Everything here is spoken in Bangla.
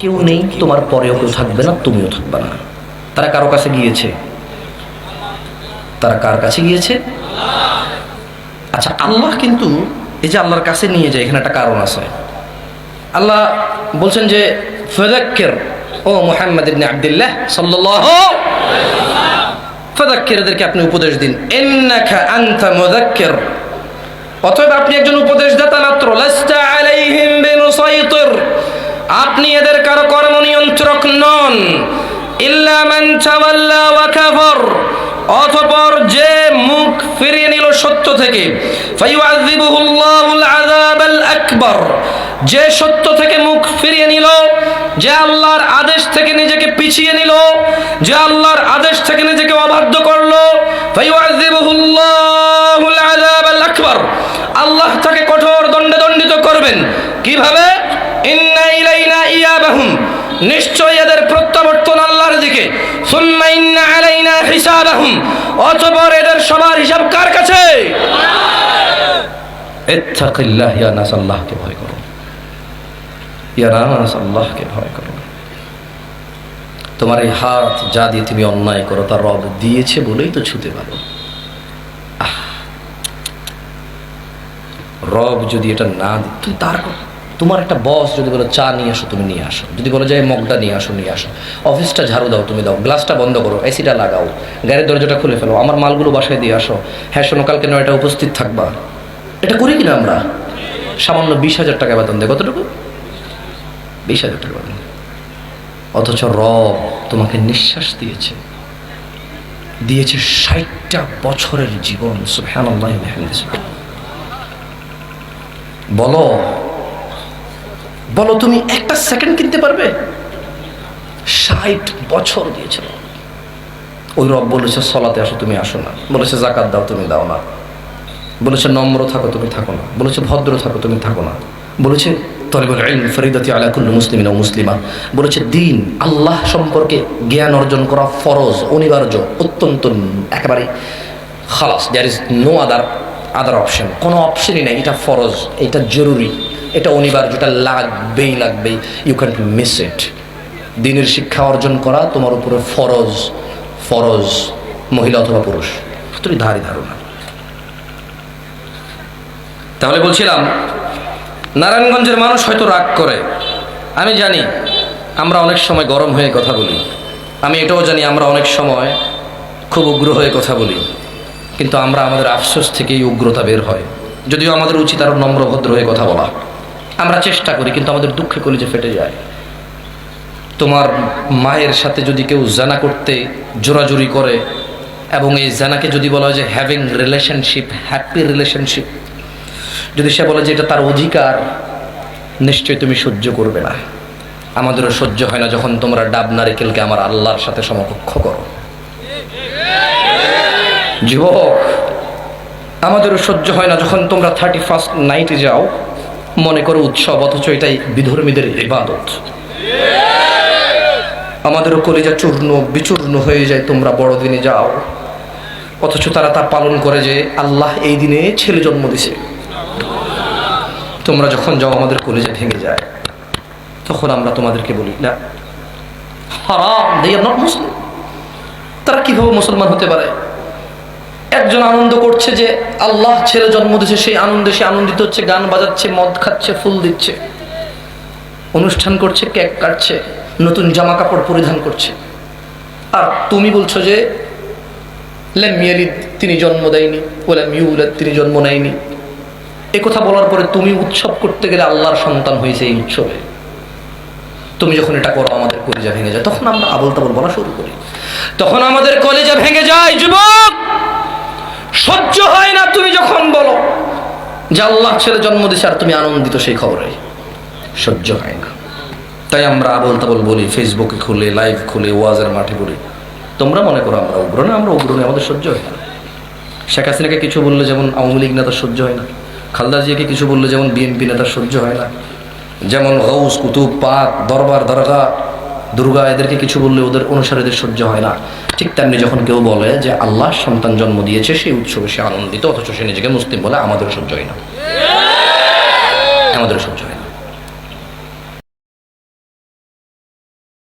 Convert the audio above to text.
কেউ নেই, তোমার পরেও কেউ থাকবে না, তুমিও থাকবে না। তারা কারো কাছে গিয়েছে? তারা কার কাছে গিয়েছে? আচ্ছা, আল্লাহ কিন্তু এই যে আল্লাহর কাছে নিয়ে যায়, এখানে একটা কারণ আছে। আল্লাহ বলছেন যে ফাযাক্কির, ও মুহাম্মদ ইবনে আব্দুল্লাহ সাল্লাল্লাহু ফাযাক্কির, এদেরকে আপনি উপদেশ দিন। ইন্নাকা আনতা মুযাক্কির, অতএব আপনি একজন উপদেশদাতা মাত্র। লাস্তা আলাইহিম বিমুসাইতির, আপনি এদের কারো কর্ম নিয়ন্ত্রক নন। ইল্লা মান তাওয়াল্লা ওয়া কাফার, অতঃপর যে মুখ ফিরিয়ে নিল সত্য থেকে, ফায়ুআযিবুহুল্লাহুল আযাবাল আকবার, যে সত্য থেকে মুখ ফিরিয়ে নিল, যে আল্লাহর আদেশ থেকে নিজেকে পিছিয়ে নিল, যে আল্লাহর আদেশ থেকে নিজেকে অবাধ্য করলো, ফায়ুআযিবুহুল্লাহুল আযাবাল আকবার, আল্লাহ তাকে কঠোর দণ্ডে দণ্ডিত করবেন। কিভাবে? ইন্না ইলাইনা ইয়াবাহুম, নিশ্চয় এদের প্রত্যাবর্তন আল্লাহর দিকে। সুম্মা ইন্না আলাইনা হিসাবাহুম, অতঃপর এদের সবার হিসাব কার কাছে? ইত্তাকিল্লাহ, ইয়া নাস, আল্লাহকে ভয় করো। ইয়া নাস, আল্লাহকে ভয় করো। তোমার এই হাত যা দিয়ে তুমি অন্যায় করো, তার রব দিয়েছে বলেই তো ছুতে পারো। রব যদি এটা না দিত, তুমি তোমার একটা বস যদি বলো চা নিয়ে আসো, তুমি নিয়ে আসো। যদি বলো যে মগটা নিয়ে আসো, নিয়ে আসো। অফিসটা ঝাড়ু দাও, তুমি দাও। গ্লাসটা বন্ধ করো, এসিটা লাগাও, গাড়ির দরজাটা খুলে ফেলো, আমার মালগুলো বাসায় দিয়ে আসো। হ্যাঁ শোনো, কালকে 9টায় উপস্থিত থাকবা। এটা করি কিনা আমরা? সামান্য 20,000 টাকা বেতন দেয়। কতটুকু? 20,000 টাকা বেতন। অথচ রব তোমাকে নিঃশ্বাস দিয়েছে, 60টা বছরের জীবন। সুবহানাল্লাহি ওয়া বিহামদিহি। বলো বলো, তুমি একটা সেকেন্ড কিনতে পারবে? 60 বছর দিয়েছিল। ওই রব বলেছে সলাতে আসো, তুমি আসো না। বলেছে যাকাত দাও, তুমি দাও না। বলেছে নম্র থাকো, তুমি থাকো না। বলেছে ভদ্র থাকো, তুমি থাকো না। বলেছে তলিবুল ইলম ফরিদাতি আলা কুল্লি মুসলিমিন ওয়া মুসলিমা, বলেছে দিন আল্লাহ সম্পর্কে জ্ঞান অর্জন করা ফরজ, অনিবার্য, অত্যন্ত একেবারে খালাস। There is no other option, কোনো অপশনই নেই। এটা ফরজ, এটা জরুরি, এটা অনিবার্য, এটা লাগবেই। You can't miss it. দিনের শিক্ষা অর্জন করা তোমার উপরে ফরজ, মহিলা অথবা পুরুষ, তুমি ধারণা। তাহলে বলছিলাম, নারায়ণগঞ্জের মানুষ হয়তো রাগ করে, আমি জানি। আমরা অনেক সময় গরম হয়ে কথা বলি, আমি এটাও জানি আমরা অনেক সময় খুব উগ্র হয়ে কথা বলি। কিন্তু আমরা আমাদের আফসোস থেকেই উগ্রতা বের হয়। যদিও আমাদের উচিত আরো নম্র ভদ্র হয়ে কথা বলা। আমরা চেষ্টা করি, কিন্তু আমাদের দুঃখে কলিজে ফেটে যায়। তোমার মায়ের সাথে যদি কেউ জানা করতে জোরাজুরি করে, এবং এই জানাকে যদি বলা হয় যে হ্যাভিং রিলেশনশিপ, হ্যাপি রিলেশনশিপ, যদি সে বলে যে এটা তার অধিকার, নিশ্চয়ই তুমি সহ্য করবে না। আমাদেরও সহ্য হয় না যখন তোমরা ডাব নারিকেলকে আমার আল্লাহর সাথে সমকক্ষ করো। যুবক, আমাদেরও সহ্য হয় না যখন তোমরা 31st নাইটে যাও, মনে করো উৎসব, অথচ এটাই বিধর্মীদের ইবাদত। আমাদেরও কলিজা চূর্ণ বিচূর্ণ হয়ে যায় তোমরা বড়দিনে যাও, অথচ তারা তা পালন করে যে আল্লাহ এই দিনে ছেলে জন্ম দিছে। তোমরা যখন যাও, আমাদের কলিজা ভেঙে যায়। তখন আমরা তোমাদেরকে বলি না, হারাম, দে আর নট মুসলিম। তারা কিভাবে মুসলমান হতে পারে? একজন আনন্দ করছে যে আল্লাহ ছেলে জন্ম দিয়েছে, সেই আনন্দে সে আনন্দিত হচ্ছে, গান বাজাচ্ছে, মদ খাচ্ছে, ফুল দিচ্ছে, অনুষ্ঠান করছে, কেক কাটছে, নতুন জামা কাপড় পরিধান করছে। আর তুমি বলছো যে লাম ইয়ালিদ, তিনি জন্ম দেয়নি, ওয়ালাম ইউলাদ, তিনি জন্ম নেয়নি। এ কথা বলার পরে তুমি উৎসব করতে গেলে আল্লাহর সন্তান হয়েছে এই উৎসবে। তুমি যখন এটা করো, আমাদের কলিজা ভেঙে যায়। তখন আমরা আবল তাবল বলা শুরু করি, তখন আমাদের কলিজা ভেঙে যায়। যুবক, সহ্য হয় না তুমি যখন বলো যে আল্লাহ ছেলে জন্ম দিয়েছে আর তুমি আনন্দিত সেই খবরে, সহ্য হয় না। তাই আমরা আবল তাবল বলি, ফেসবুকে খুলে, লাইভ খুলে, ওয়াজের মাঠে বলি। তোমরা মনে করো আমরা উগ্র না, আমরা উগ্র নই, আমাদের সহ্য হয় না। শেখ হাসিনাকে কিছু বললে যেমন আওয়ামী লীগ নেতার সহ্য হয় না, খালেদা জিয়াকে কিছু বললে যেমন বিএনপি নেতার সহ্য হয় না, যেমন গৌস, কুতুব, পাক, দরবার, দরগা, দুর্গা, এদেরকে কিছু বললে ওদের অনুসারীদের সহ্য হয় না। ঠিক তেমনি যখন কেউ বলে যে আল্লাহ সন্তান জন্ম দিয়েছে, সেই উৎসবে সে আনন্দিত, অথচ সে নিজেকে মুসলিম বলে, আমাদেরও সহ্য হয় না, আমাদেরও সহ্য হয় না।